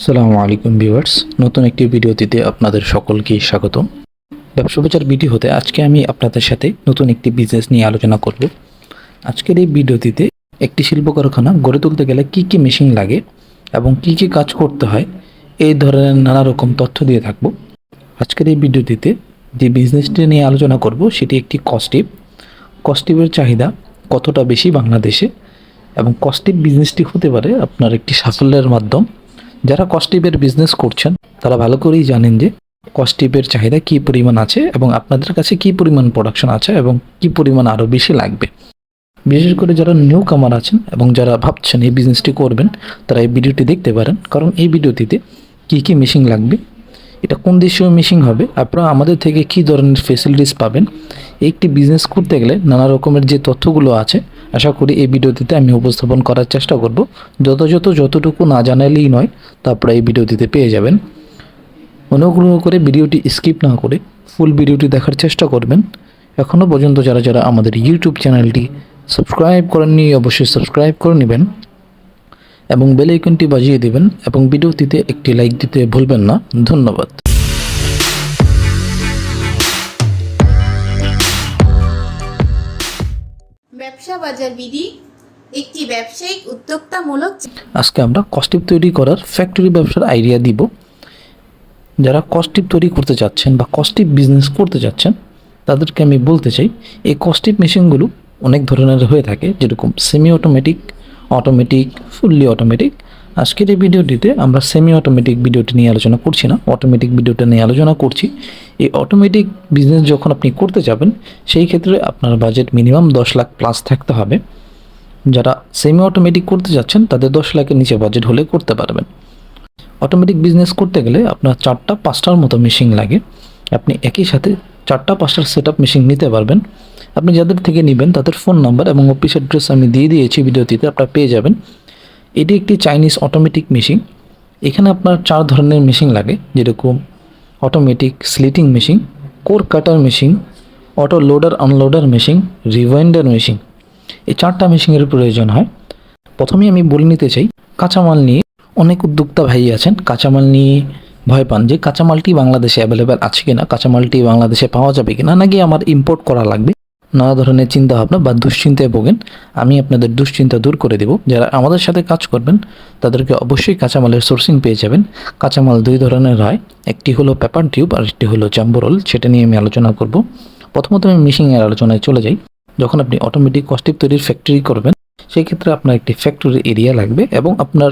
আসসালামু আলাইকুম ভিউয়ার্স, নতুন একটি ভিডিওতে আপনাদের সকলকে স্বাগতম। ব্যবসা প্রচার ভিডিও হতে আজকে আমি আপনাদের সাথে নতুন একটি বিজনেস নিয়ে আলোচনা করব। আজকের এই ভিডিওটিতে একটি শিল্প কারখানা গড়ে তুলতে গেলে কি কি মেশিন লাগে এবং কি কি কাজ করতে হয় এই ধরনের নানা রকম তথ্য দিয়ে থাকব। আজকের এই ভিডিওটিতে যে বিজনেসটি নিয়ে আলোচনা করব সেটি একটি কস্টিপ। কস্টিপের চাহিদা কতটা বেশি বাংলাদেশে এবং কস্টিপ বিজনেসটি হতে পারে আপনার একটি সাফল্যের মাধ্যম। যারা কস্টিপের বিজনেস করছেন তারা ভালো করেই জানেন যে কস্টিপের চাহিদা কী পরিমাণ আছে এবং আপনাদের কাছে কী পরিমাণ প্রোডাকশন আছে এবং কী পরিমাণ আরও বেশি লাগবে। বিশেষ করে যারা নিউ কামার আছেন এবং যারা ভাবছেন এই বিজনেসটি করবেন তারা এই ভিডিওটি দেখতে পারেন, কারণ এই ভিডিওটিতে কী কী মেশিন লাগবে, এটা কোন দেশীয় মেশিন হবে, আপনারা আমাদের থেকে কী ধরনের ফেসিলিটিস পাবেন, একটি বিজনেস করতে গেলে নানা রকমের যে তথ্যগুলো আছে আশা করি এই ভিডিওটিতে আমি উপস্থাপন করার চেষ্টা করব। যতটুকু না জানালেই নয় তারপরে এই ভিডিওটিতে পেয়ে যাবেন। অনুগ্রহ করে ভিডিওটি স্কিপ না করে ফুল ভিডিওটি দেখার চেষ্টা করবেন। এখনও পর্যন্ত যারা আমাদের ইউটিউব চ্যানেলটি সাবস্ক্রাইব করেননি অবশ্যই সাবস্ক্রাইব করে নেবেন এবং বেল আইকনটি বাজিয়ে দেবেন এবং ভিডিওটিতে একটি লাইক দিতে ভুলবেন না। ধন্যবাদ। ব্যবসা বাজার বিধি একটি ব্যবসায়িক উদ্যোক্তামূলক। আজকে আমরা কস্টিপ তৈরি করার ফ্যাক্টরি ব্যবসার আইডিয়া দিব। যারা কস্টিপ তৈরি করতে চাচ্ছেন বা কস্টিপ বিজনেস করতে চাচ্ছেন তাদেরকে আমি বলতে চাই এই কস্টিপ মেশিনগুলো অনেক ধরনের হয়ে থাকে, যেরকম semi automatic, automatic, fully automatic. আজকের এই ভিডিওটিতে আমরা সেমি অটোমেটিক ভিডিওটি নিয়ে আলোচনা করছি না, অটোমেটিক ভিডিওটা নিয়ে আলোচনা করছি। এই অটোমেটিক বিজনেস যখন আপনি করতে যাবেন সেই ক্ষেত্রে আপনার বাজেট মিনিমাম 10 লাখ প্লাস থাকতে হবে। যারা সেমি অটোমেটিক করতে যাচ্ছেন তাদের 10 লাখের নিচে বাজেট হলে করতে পারবেন। অটোমেটিক বিজনেস করতে গেলে আপনার 4-5টার মতো মেশিন লাগে। আপনি একই সাথে 4-5টার সেট আপ মেশিন নিতে পারবেন। আপনি যাদের থেকে নেবেন তাদের ফোন নাম্বার এবং অফিস অ্যাড্রেস আমি দিয়ে দিয়েছি ভিডিওটিতে, আপনারা পেয়ে যাবেন। এটি একটি চাইনিজ অটোমেটিক মেশিন। এখানে আপনার 4 ধরনের মেশিন লাগে, যেরকম automatic slitting machine, core cutter machine, auto loader unloader machine, rewinder machine. এই 4টা মেশিনের প্রয়োজন হয়। প্রথমেই আমি বলে নিতে চাই কাঁচামাল নিয়ে অনেক উদ্যোক্তা ভাই আছেন কাঁচামাল নিয়ে ভয় পান যে কাঁচামালটি বাংলাদেশে অ্যাভেলেবেল আছে কিনা, কাঁচামালটি বাংলাদেশে পাওয়া যাবে কিনা, নাকি আমার ইম্পোর্ট করা লাগবে। নানা ধরনের চিন্তাভাবনা বা দুশ্চিন্তায় ভোগেন। আমি আপনাদের দুশ্চিন্তা দূর করে দেব। যারা আমাদের সাথে কাজ করবেন তাদেরকে অবশ্যই কাঁচামালের সোর্সিং পেয়ে যাবেন। কাঁচামাল 2 ধরনের হয়, একটি হলো পেপার টিউব আর একটি হলো জাম্বো রোল। সেটা নিয়ে আমি আলোচনা করব। প্রথমত আমি মেশিনের আলোচনায় চলে যাই। যখন আপনি অটোমেটিক কস্টিপ তৈরির ফ্যাক্টরি করবেন সেই ক্ষেত্রে আপনার একটি ফ্যাক্টরি এরিয়া লাগবে এবং আপনার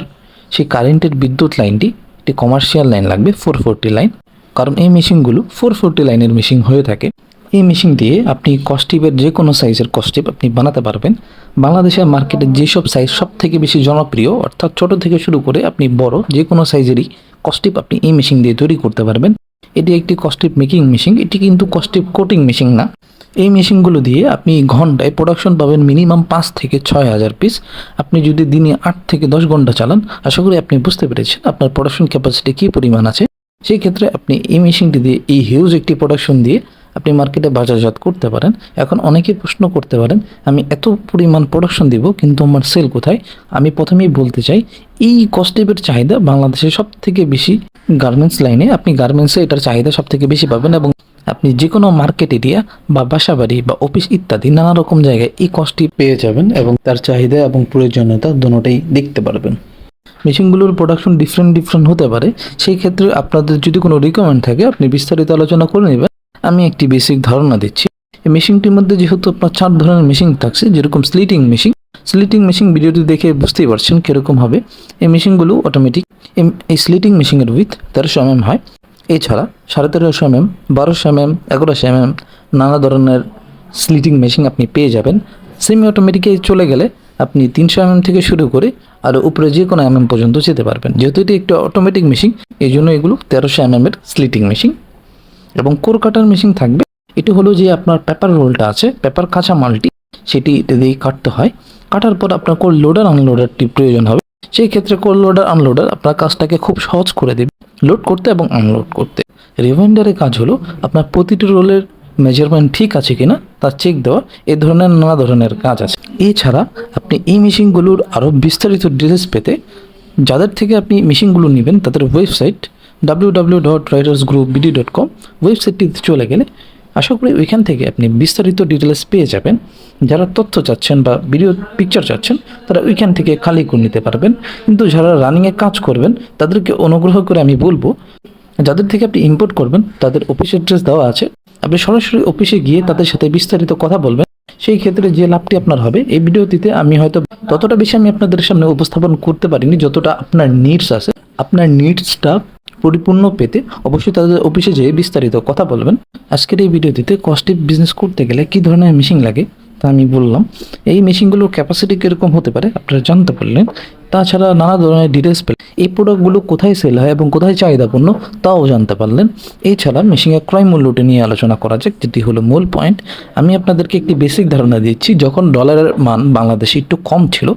সেই কারেন্টের বিদ্যুৎ লাইনটি একটি কমার্শিয়াল লাইন লাগবে, 440 লাইন। কারণ এই মেশিনগুলো 440 লাইনের মেশিন হয়ে থাকে। এই মেশিন দিয়ে আপনি কস্টিপের যে কোনো সাইজের কস্টিপ আপনি বানাতে পারবেন। বাংলাদেশের মার্কেটে যেসব সাইজ সব থেকে বেশি জনপ্রিয়, অর্থাৎ ছোট থেকে শুরু করে আপনি বড় যে কোনো সাইজেরই কস্টিপ আপনি এই মেশিন দিয়ে তৈরি করতে পারবেন। এটি একটি কস্টিপ মেকিং মেশিন, এটি কিন্তু কস্টিপ কোটিং মেশিন না। এই মেশিনগুলো দিয়ে আপনি ঘন্টায় প্রোডাকশন পাবেন মিনিমাম 5 থেকে 6 হাজার পিস। আপনি যদি দিনে 8 থেকে 10 ঘন্টা চালান আশা করি আপনি বুঝতে পেরেছেন আপনার প্রোডাকশন ক্যাপাসিটি কী পরিমাণ আছে। সেই ক্ষেত্রে আপনি এই মেশিনটি দিয়ে এই হিউজ একটি প্রোডাকশন দিয়ে আপনি মার্কেটে বাজারজাত করতে পারেন। এখন অনেকেই প্রশ্ন করতে পারেন আমি এত পরিমাণ প্রোডাকশন দিব কিন্তু আমার সেল কোথায়। আমি প্রথমেই বলতে চাই এই কস্টিপের চাহিদা বাংলাদেশে সব থেকে বেশি গার্মেন্টস লাইনে। আপনি গার্মেন্টসে এটার চাহিদা সব থেকে বেশি পাবেন এবং আপনি যে কোনো মার্কেট এরিয়া বা বাসাবাড়ি বা অফিস ইত্যাদি নানা রকম জায়গায় এই কস্টিপ পেয়ে যাবেন এবং তার চাহিদা এবং প্রয়োজনীয়তা দুটোটাই দেখতে পারবেন। মেশিনগুলোর প্রোডাকশন ডিফারেন্ট হতে পারে। সেই ক্ষেত্রে আপনাদের যদি কোনো রিকমেন্ড থাকে আপনি বিস্তারিত আলোচনা করে নেবেন। আমি একটি বেসিক ধারণা দিচ্ছি। এই মেশিনটির মধ্যে যেহেতু আপনার 4 ধরনের মেশিন থাকছে, যেরকম স্লিটিং মেশিন ভিডিওটি দেখে বুঝতেই পারছেন কীরকম হবে। এই মেশিনগুলো অটোমেটিক। এই স্লিটিং মেশিনের উইথ 1300 mm হয়। এছাড়া 1350 mm, 1200 mm, 1100 mm নানা ধরনের স্লিটিং মেশিন আপনি পেয়ে যাবেন। সেমি অটোমেটিকে চলে গেলে আপনি 300 mm থেকে শুরু করে আর উপরে যে কোনো mm পর্যন্ত যেতে পারবেন। যেহেতু এটি একটি অটোমেটিক মেশিন এই জন্য এগুলো 1300 mm এর স্লিটিং মেশিন। এবং কোর কাটার মেশিন থাকবে। এটি হলো যে আপনার পেপার রোলটা আছে, পেপার কাঁচা মালটি সেটি দিয়ে কাটতে হয়। কাটার পর আপনার কোর লোডার আনলোডারটি প্রয়োজন হবে। সেই ক্ষেত্রে কোর লোডার আনলোডার আপনার কাজটাকে খুব সহজ করে দেবে লোড করতে এবং আনলোড করতে। রিওয়াইন্ডারের কাজ হলো আপনার প্রতিটি রোলের মেজারমেন্ট ঠিক আছে কিনা তা চেক দেওয়া। এই ধরনের নানা ধরনের কাজ আছে। এছাড়া আপনি এই মেশিনগুলোর আরও বিস্তারিত ডিটেলস পেতে যাদের থেকে আপনি মেশিনগুলো নেবেন তাদের ওয়েবসাইট www.writersgroupbd.com ওয়েবসাইটটিতে চলে গেলে আশা করি ওইখান থেকে আপনি বিস্তারিত ডিটেলস পেয়ে যাবেন। যারা তথ্য চাচ্ছেন বা ভিডিও পিকচার চাচ্ছেন তারা ওইখান থেকে খালি করে নিতে পারবেন। কিন্তু যারা রানিংয়ে কাজ করবেন তাদেরকে অনুগ্রহ করে আমি বলবো, যাদের থেকে আপনি ইম্পোর্ট করবেন তাদের অফিস অ্যাড্রেস দেওয়া আছে, আপনি সরাসরি অফিসে গিয়ে তাদের সাথে বিস্তারিত কথা বলবেন। সেই ক্ষেত্রে যে লাভটি আপনার হবে, এই ভিডিওটিতে আমি হয়তো ততটা বেশি আমি আপনাদের সামনে উপস্থাপন করতে পারিনি যতটা আপনার নিডস আছে। আপনার নিডসটা পরিপূর্ণ পেতে অবশ্যই তাদের অফিসে যেয়ে বিস্তারিত কথা বলবেন। আজকের এই ভিডিওটিতে কস্টিভ বিজনেস করতে গেলে কী ধরনের মেশিন লাগে তা আমি বললাম। এই মেশিনগুলোর ক্যাপাসিটি কীরকম হতে পারে আপনারা জানতে পারলেন। তাছাড়া নানা ধরনের ডিটেলস পেলেন, এই প্রোডাক্টগুলো কোথায় সেল হয় এবং কোথায় চাহিদাপূর্ণ তাও জানতে পারলেন। এছাড়া মেশিনের ক্রয় মূল্যটি নিয়ে আলোচনা করা যাক, যেটি হলো মূল পয়েন্ট। আমি আপনাদেরকে একটি বেসিক ধারণা দিচ্ছি। যখন ডলারের মান বাংলাদেশে একটু কম ছিল,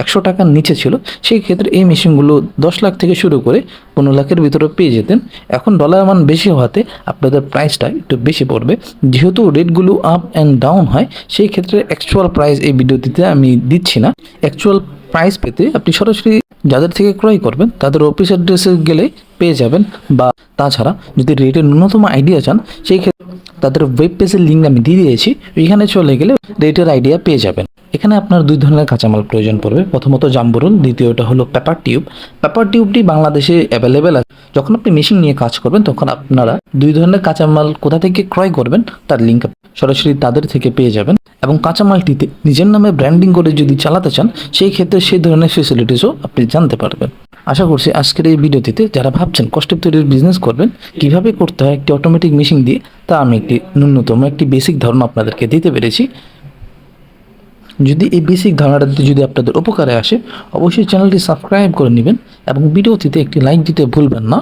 100 টাকার নিচে ছিল, সেই ক্ষেত্রে এই মেশিনগুলো 10 লাখ থেকে শুরু করে 15 লাখের ভিতরে পেয়ে যেতেন। এখন ডলারের মান বেশি হওয়াতে আপনাদের প্রাইসটা একটু বেশি পড়বে। যেহেতু রেটগুলো আপ অ্যান্ড ডাউন হয়, সেই ক্ষেত্রে অ্যাকচুয়াল প্রাইস এই ভিডিওটিতে আমি দিচ্ছি না। অ্যাকচুয়াল প্রাইস পেতে আপনি সরাসরি যাদের থেকে ক্রয় করবেন তাদের অফিস অ্যাড্রেসে গেলে পেয়ে যাবেন। বা তাছাড়া যদি রেটের ন্যূনতম আইডিয়া চান, সেই ক্ষেত্রে তাদের ওয়েব পেজের লিঙ্ক আমি দিয়ে দিয়েছি, ওইখানে চলে গেলে রেটের আইডিয়া পেয়ে যাবেন। এখানে আপনার 2 ধরনের কাঁচামাল প্রয়োজন পড়বে। প্রথমত জাম্বরুল, দ্বিতীয়টা হলো পেপার টিউব। পেপার টিউবটি বাংলাদেশে অ্যাভেলেবেল আছে। যখন আপনি মেশিন নিয়ে কাজ করবেন তখন আপনারা 2 ধরনের কাঁচামাল কোথা থেকে ক্রয় করবেন তার লিঙ্ক সরাসরি তাদের থেকে পেয়ে যাবেন। এবং কাঁচামালটিতে নিজের নামে ব্র্যান্ডিং করে যদি চালাতে চান, সেই ক্ষেত্রে সেই ধরনের ফেসিলিটিসও আপনি জানতে পারবেন। আশা করছি আজকের এই ভিডিওটিতে যারা ভাবছেন কস্টিভ তৈরির বিজনেস করবেন, কিভাবে করতে হয় একটি অটোমেটিক মেশিন দিয়ে, তা আমি একটি ন্যূনতম একটি বেসিক ধারণা আপনাদেরকে দিতে পেরেছি। যদি এই বেসিক ধারণাটা যদি আপনাদের উপকারে আসে, অবশ্যই চ্যানেলটি সাবস্ক্রাইব করে নেবেন এবং ভিডিওটিতে একটি লাইক দিতে ভুলবেন না।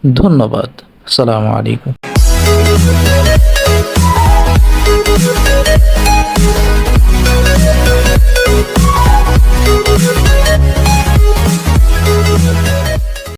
ধন্যবাদ। আসসালামু আলাইকুম।